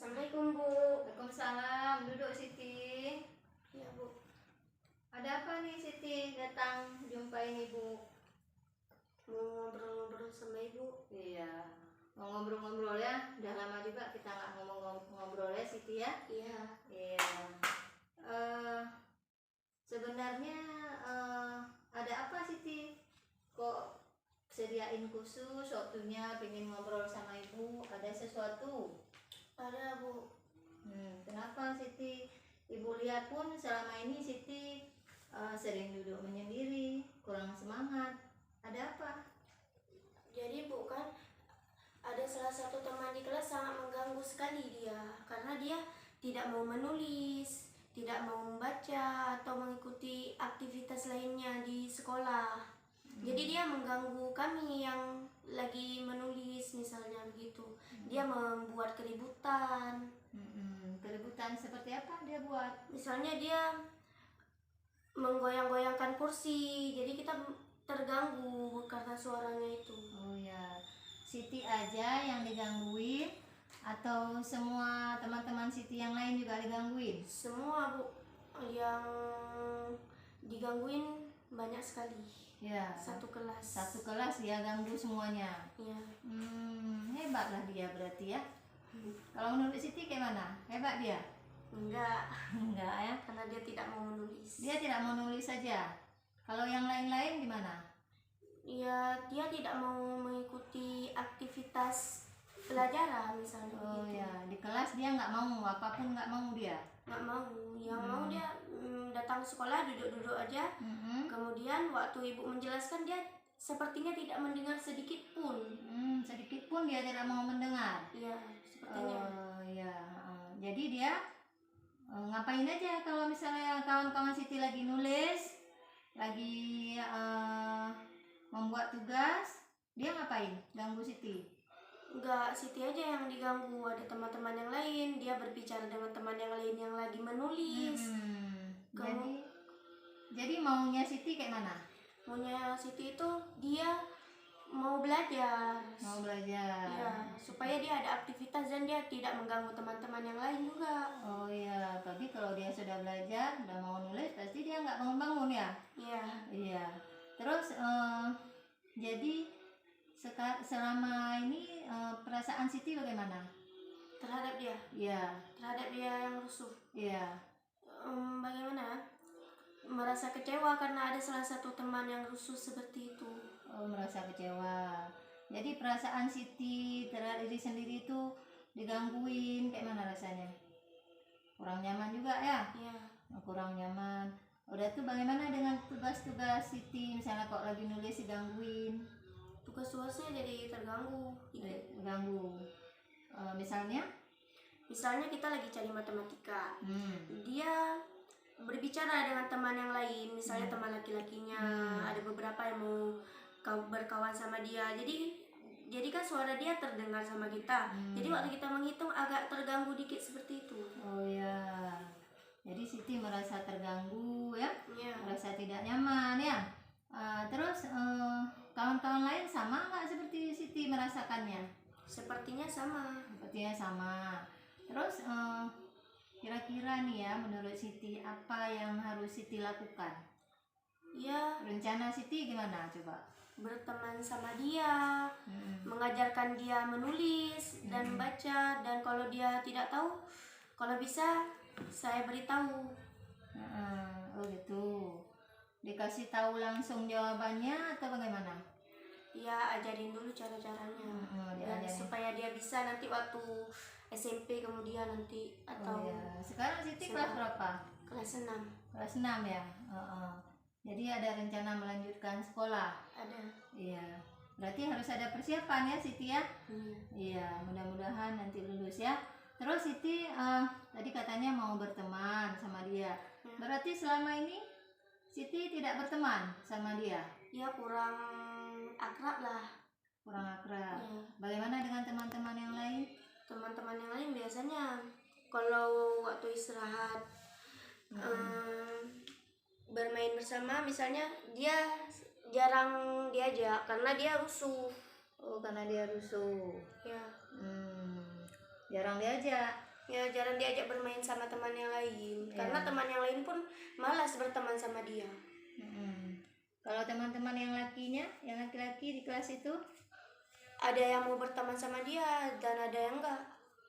Assalamualaikum, Bu. Waalaikumsalam. Duduk, Siti. Ya, Bu. Ada apa nih, Siti? Datang jumpa ini, Bu. Mau ngobrol-ngobrol sama Ibu. Iya. Mau ngobrol-ngobrol ya. Udah lama juga kita nggak ngomong-ngobrol ya, Siti ya. Iya. Iya. Sebenarnya ada apa, Siti? Kok sediain khusus waktunya pengen ngobrol sama Ibu? Ada sesuatu? Ada, Bu. Kenapa, Siti? Ibu lihat pun selama ini Siti sering duduk menyendiri, kurang semangat. Ada apa? Jadi, Bu, kan ada salah satu teman di kelas sangat mengganggu sekali dia, karena dia tidak mau menulis, tidak mau membaca atau mengikuti aktivitas lainnya di sekolah. Jadi dia mengganggu kami yang lagi menulis, misalnya begitu. Dia membuat keributan. Keributan seperti apa dia buat? Misalnya dia menggoyang-goyangkan kursi, jadi kita terganggu karena suaranya itu. Oh ya, Siti aja yang digangguin atau semua teman-teman Siti yang lain juga digangguin? Semua, Bu, yang digangguin banyak sekali. Ya. Satu kelas. Satu kelas dia ganggu semuanya. Iya. Hebatlah dia berarti ya. Kalau menurut Siti kayak mana? Hebat dia? Enggak. Enggak ya? Karena dia tidak mau menulis. Dia tidak mau nulis saja. Kalau yang lain-lain gimana? Ya, dia tidak mau mengikuti aktivitas pelajaran misalnya. Oh begitu. ya, di kelas dia nggak mau, apapun nggak mau dia. Nggak mau. Yang mau dia datang sekolah duduk-duduk aja. Kemudian waktu ibu menjelaskan dia sepertinya tidak mendengar sedikit pun. Sedikit pun dia tidak mau mendengar. Iya, sepertinya. Oh ya, jadi dia ngapain aja kalau misalnya kawan-kawan Siti lagi nulis, lagi membuat tugas, dia ngapain? Ganggu Siti? Enggak, Siti aja yang diganggu. Ada teman-teman yang lain, dia berbicara dengan teman yang lain yang lagi menulis. Jadi maunya Siti kayak mana? Maunya Siti itu dia mau belajar. Mau belajar. Ya, supaya dia ada aktivitas dan dia tidak mengganggu teman-teman yang lain juga. Oh iya, tapi kalau dia sudah belajar, udah mau nulis, pasti dia nggak bangun-bangun ya? Iya. Iya. Terus jadi selama ini perasaan Siti bagaimana? Terhadap dia? Iya. Terhadap dia yang rusuh? Iya. Bagaimana? Merasa kecewa karena ada salah satu teman yang rusuh seperti itu. Oh, merasa kecewa. Jadi perasaan Siti terhadap diri sendiri itu digangguin, kayak mana rasanya? Kurang nyaman juga ya? Iya. Kurang nyaman. Udah tuh bagaimana dengan tugas-tugas Siti, misalnya kok lagi nulis digangguin? Tugas-tugasnya jadi terganggu. Terganggu. Misalnya kita lagi cari matematika. Dia berbicara dengan teman yang lain, misalnya teman laki-lakinya. Ada beberapa yang mau berkawan sama dia. Jadi kan suara dia terdengar sama kita. Jadi waktu kita menghitung agak terganggu dikit seperti itu. Oh ya. Jadi Siti merasa terganggu ya? Iya. Merasa tidak nyaman ya. Terus kawan-kawan lain sama nggak seperti Siti merasakannya? Sepertinya sama. Sepertinya sama. Terus kira-kira nih ya, menurut Siti apa yang harus Siti lakukan? Ya. Rencana Siti gimana coba? Berteman sama dia, mengajarkan dia menulis dan membaca, dan kalau dia tidak tahu, kalau bisa saya beritahu. Oh gitu. Dikasih tahu langsung jawabannya atau bagaimana? Ya, ajarin dulu cara-caranya. Dan supaya dia bisa nanti waktu SMP kemudian nanti atau. Oh ya. Sekarang Siti kelas berapa? Kelas 6. Kelas 6 ya. Jadi ada rencana melanjutkan sekolah? Ada. Iya. Berarti harus ada persiapan ya Siti ya? Iya. Mudah-mudahan nanti lulus ya. Terus Siti tadi katanya mau berteman sama dia. Berarti selama ini Siti tidak berteman sama dia? Ya, kurang akrab lah. Kurang akrab. Ya. Bagaimana dengan teman-teman yang lain? Teman-teman yang lain biasanya kalau waktu istirahat bermain bersama, misalnya dia jarang diajak karena dia rusuh. Oh, karena dia rusuh. Ya. Jarang diajak. Ya jarang diajak bermain sama teman yang lain, Ya. karena teman yang lain pun malas berteman sama dia. Kalau teman-teman yang lakinya, yang laki-laki di kelas itu, Ada yang mau berteman sama dia dan ada yang enggak.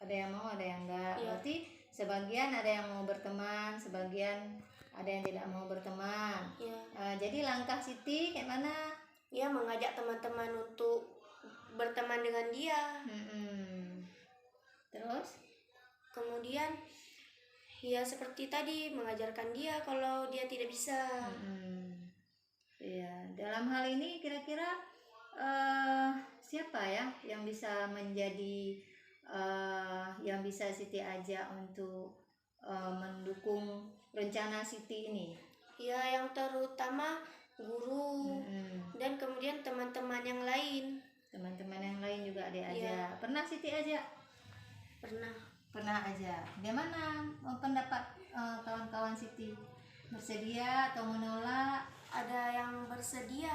ada yang mau, ada yang enggak. Iya. Berarti sebagian ada yang mau berteman, sebagian ada yang tidak mau berteman. Ya, Jadi langkah Siti kayak mana? dia mengajak teman-teman untuk berteman dengan dia. Terus? Kemudian ya seperti tadi, mengajarkan dia kalau dia tidak bisa. Iya, dalam hal ini kira-kira siapa ya yang bisa menjadi yang bisa Siti ajak untuk mendukung rencana Siti ini? Ya, yang terutama guru dan kemudian teman-teman yang lain. Teman-teman yang lain juga ada Iya. aja. Pernah Siti ajak? Pernah aja. Bagaimana pendapat kawan-kawan Siti? Bersedia atau menolak? ada yang bersedia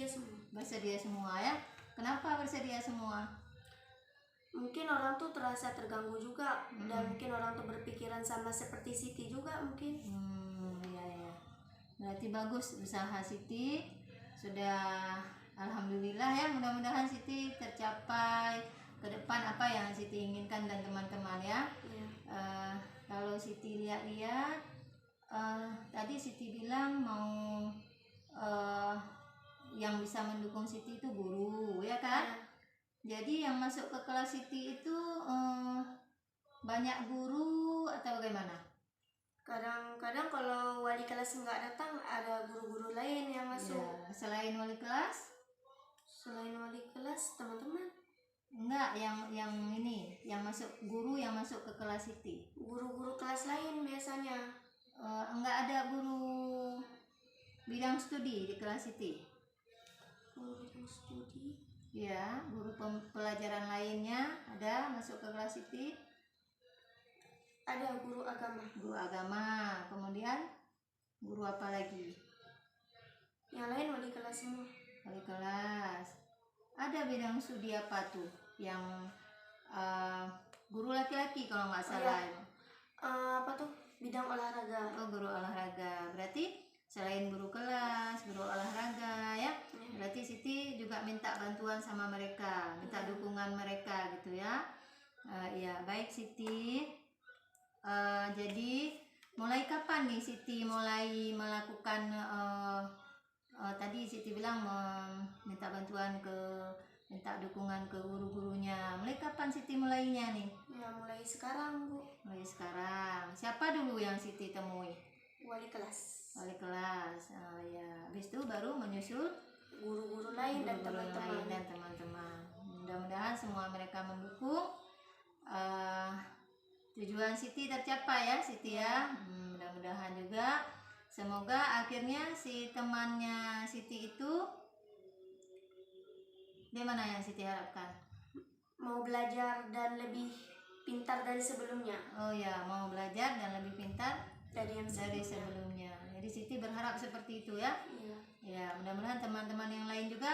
semua. Bersedia semua ya. Kenapa bersedia semua? Mungkin orang tuh terasa terganggu juga, dan mungkin orang tuh berpikiran sama seperti Siti juga mungkin. Ya. Berarti bagus usaha Siti. Sudah alhamdulillah ya, mudah-mudahan Siti tercapai ke depan apa yang Siti inginkan dan teman-teman ya. Ya. Kalau Siti lihat-lihat, tadi Siti bilang mau yang bisa mendukung Siti itu guru ya kan? Jadi yang masuk ke kelas Siti itu banyak guru atau bagaimana? Kadang-kadang kalau wali kelas nggak datang, ada guru-guru lain yang masuk. Ya, selain wali kelas? Selain wali kelas, teman-teman. Enggak, yang ini, yang masuk guru yang masuk ke kelas Siti. Guru-guru kelas lain biasanya. Enggak ada guru bidang studi di kelas Siti. Guru bidang studi. Ya, guru pelajaran lainnya ada masuk ke kelas Siti. Ada guru agama. Guru agama, kemudian guru apa lagi? Yang lain wali kelas semua. Wali kelas. Ada bidang studi apa tuh? Yang guru laki-laki kalau nggak salah. Apa tuh? Bidang olahraga. Oh, guru olahraga. Berarti selain guru kelas, guru olahraga ya. Berarti Siti juga minta bantuan sama mereka, minta dukungan mereka gitu ya. Ya, baik Siti. Jadi mulai kapan nih Siti mulai melakukan tadi Siti bilang minta bantuan minta dukungan ke guru-gurunya. Mulai kapan Siti mulainya nih? Ya, mulai sekarang, Bu. Mulai sekarang. Siapa dulu yang Siti temui? Wali kelas. Wali kelas. Ya, habis itu baru menyusul guru-guru lain dan teman-teman. Mudah-mudahan semua mereka mendukung. Tujuan Siti tercapai ya Siti ya. Mudah-mudahan juga. Semoga akhirnya si temannya Siti itu gimana yang Siti harapkan? Mau belajar dan lebih pintar dari sebelumnya. Oh ya, mau belajar dan lebih pintar dari sebelumnya. Jadi Siti berharap seperti itu ya. Iya. Ya, mudah-mudahan teman-teman yang lain juga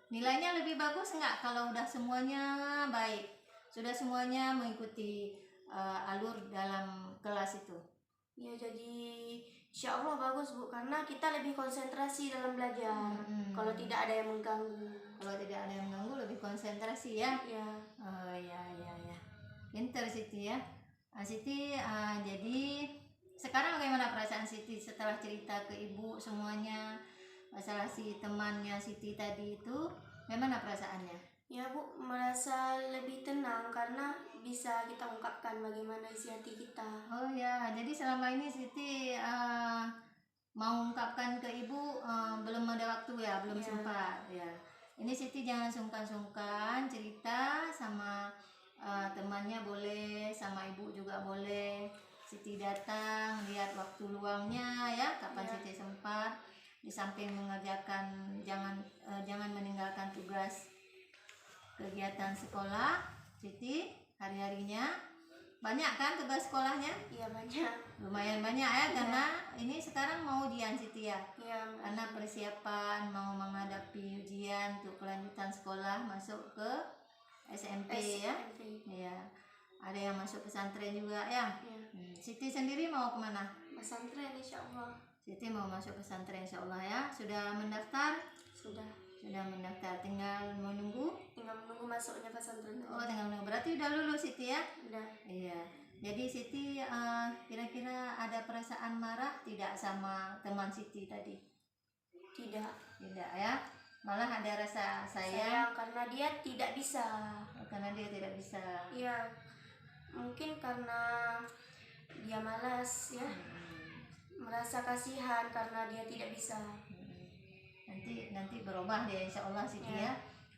nilainya lebih bagus enggak kalau udah semuanya baik, sudah semuanya mengikuti alur dalam kelas itu. Ya, jadi insya Allah bagus, Bu, karena kita lebih konsentrasi dalam belajar. Kalau tidak ada yang mengganggu. Kalau tidak ada yang mengganggu, lebih konsentrasi ya. Ya. Oh ya. Pinter Siti ya. Siti, jadi sekarang bagaimana perasaan Siti setelah cerita ke ibu semuanya masalah si temannya Siti tadi itu? Bagaimana perasaannya? Ya, Bu, merasa lebih tenang karena bisa kita ungkapkan bagaimana isi hati kita. Oh ya, jadi selama ini Siti mau ungkapkan ke ibu belum ada waktu ya, belum sempat ya. Ini Siti jangan sungkan-sungkan cerita sama temannya boleh, sama ibu juga boleh. Siti datang lihat waktu luangnya ya, kapan Siti sempat. Di samping mengerjakan jangan meninggalkan tugas kegiatan sekolah Siti hari-harinya. Banyak kan tugas sekolahnya? Iya, banyak. Lumayan banyak ya, karena ini sekarang mau ujian Siti ya. Iya. Karena persiapan mau menghadapi ujian untuk kelanjutan sekolah masuk ke SMP ya. Ya. ada yang masuk pesantren juga ya. Ya. Siti sendiri mau kemana? Pesantren insya Allah. Siti mau masuk pesantren insya Allah ya. Sudah mendaftar? Sudah Mendaftar, tinggal menunggu. tinggal menunggu masuknya pesantren aja. Oh, tinggal menunggu. Berarti udah lulus Siti ya? Udah. Iya. Jadi Siti kira-kira ada perasaan marah tidak sama teman Siti tadi? Tidak. Tidak ya. Malah ada rasa Sayang sayang karena dia tidak bisa. karena dia tidak bisa. Iya, mungkin karena dia malas ya, merasa kasihan karena dia tidak bisa. Nanti berubah dia insya Allah Siti Ya. ya.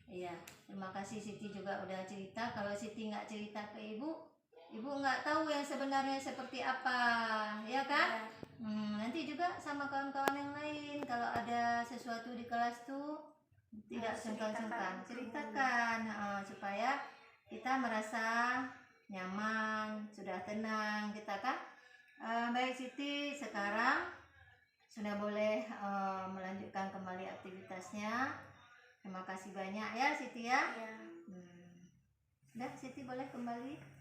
Iya. Terima kasih Siti juga udah cerita. Kalau Siti nggak cerita ke ibu nggak tahu yang sebenarnya seperti apa, ya kan? Ya. Nanti juga sama kawan-kawan yang lain kalau ada sesuatu di kelas tuh tidak sungkan-sungkan ceritakan, supaya kita merasa nyaman, sudah tenang kita kan. Baik Siti, sekarang sudah boleh melanjutkan kembali aktivitasnya. Terima kasih banyak ya Siti ya. Ya. Udah Siti boleh kembali.